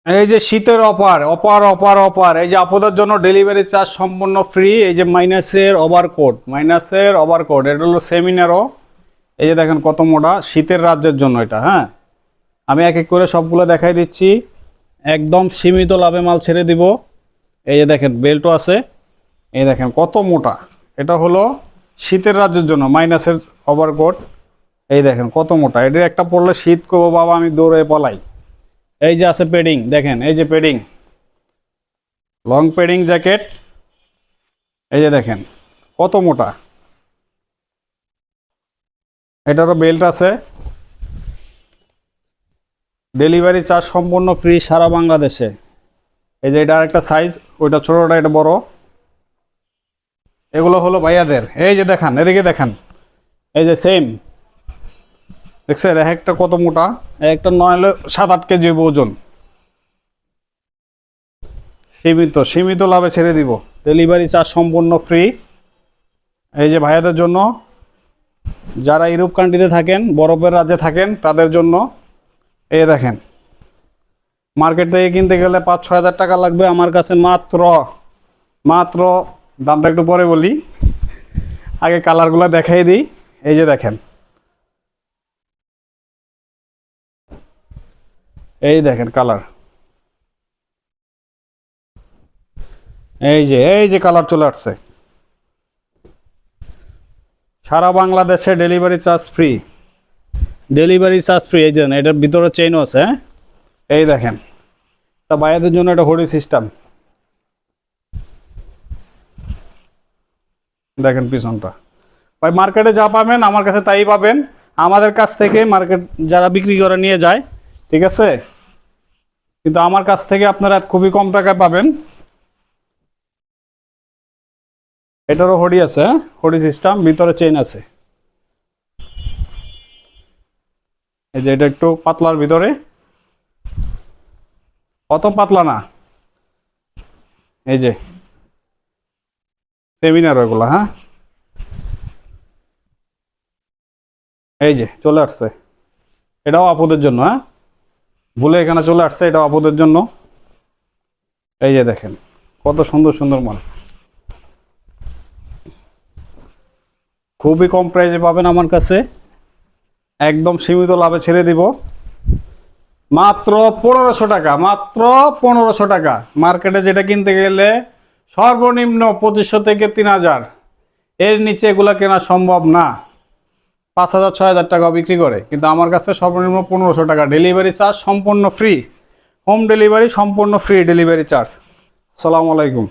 এই যে শীতের অফার অফার অফার অফার, এই যে আপনাদের জন্য ডেলিভারি চার্জ সম্পূর্ণ ফ্রি। এই যে মাইনাসের ওভারকোট, এটা হলো সেমিনারও। এই যে দেখেন কত মোটা, শীতের রাজ্যের জন্য এটা। হ্যাঁ, আমি এক এক করে সবগুলো দেখাই দিচ্ছি, একদম সীমিত লাভে মাল ছেড়ে দিব। এই যে দেখেন বেল্টও আছে, এই দেখেন কত মোটা। এটা হলো শীতের রাজ্যের জন্য মাইনাসের ওভারকোট। এই দেখেন কত মোটা, এটার একটা পরলে শীত করবো বাবা, আমি দৌড়ে পলাই। এই যে আছে পেডিং, দেখেন এই যে পেডিং, লং পেডিং জ্যাকেট। এই যে দেখেন কত মোটা, এটারও বেল্ট আছে। ডেলিভারি চার্জ সম্পূর্ণ ফ্রি সারা বাংলাদেশে। এই যে এটা আরেকটা সাইজ, ওইটা ছোটটা এটা বড়। এগুলো হলো ভাইয়াদের। এই যে দেখান, এদিকে দেখান, এই যে সেম, দেখছেন এক একটা কত মোটা, একটা 9-7-8 কেজি ওজন। সীমিত লাভে ছেড়ে দিব, ডেলিভারি চার্জ সম্পূর্ণ ফ্রি। এই যে ভাইয়াদের জন্য, যারা ইউরোপ কান্ট্রিতে থাকেন, বরফের রাজ্যে থাকেন, তাদের জন্য। এই দেখেন, মার্কেট থেকে কিনতে গেলে 5-6 হাজার টাকা লাগবে, আমার কাছে মাত্র দামটা একটু পরে বলি, আগে কালারগুলো দেখাই দিই। এই যে দেখেন, এই দেখেন কালার, এই যে কালার চলে আসছে। সারা বাংলাদেশে ডেলিভারি চার্জ ফ্রি, এই যে এটার ভিতরে চেইনও আছে। হ্যাঁ, এই দেখেন, তা ভাইয়াদের জন্য এটা হোডি সিস্টেম। দেখেন পিছনটা, ভাই মার্কেটে যা পাবেন আমার কাছে তাই পাবেন। আমাদের কাছ থেকে মার্কেট যারা বিক্রি করে নিয়ে যায়, ঠিক আছে, কিন্তু আমার কাছ থেকে আপনারা খুবই কম টাকায় পাবেন। এটারও হোডি আছে, হোডি সিস্টেম, ভিতরে চেইন আছে। এই যে এটা একটু পাতলার ভিতরে, অত পাতলা না। এই যে সেমিনার এগুলো। হ্যাঁ, এই যে চলে আসছে, এটাও আপুদের জন্য। হ্যাঁ, ভুলে এখানে চলে আসছে, এটাও আপুদের জন্য। এই যে দেখেন কত সুন্দর সুন্দর মাল, খুবই কম প্রাইসে পাবেন আমার কাছে, একদম সীমিত লাভে ছেড়ে দিব। মাত্র 1500 টাকা, মাত্র 1500 টাকা। মার্কেটে যেটা কিনতে গেলে সর্বনিম্ন 2500 থেকে 3000, এর নিচে এগুলা কেনা সম্ভব না। 5000-6000 টাকা বিক্রি করে, কিন্তু আমার কাছে সর্বনিম্ন 1500 টাকা। ডেলিভারি চার্জ সম্পূর্ণ ফ্রি, হোম ডেলিভারি সম্পূর্ণ ফ্রি ডেলিভারি চার্জ। আসসালামু আলাইকুম।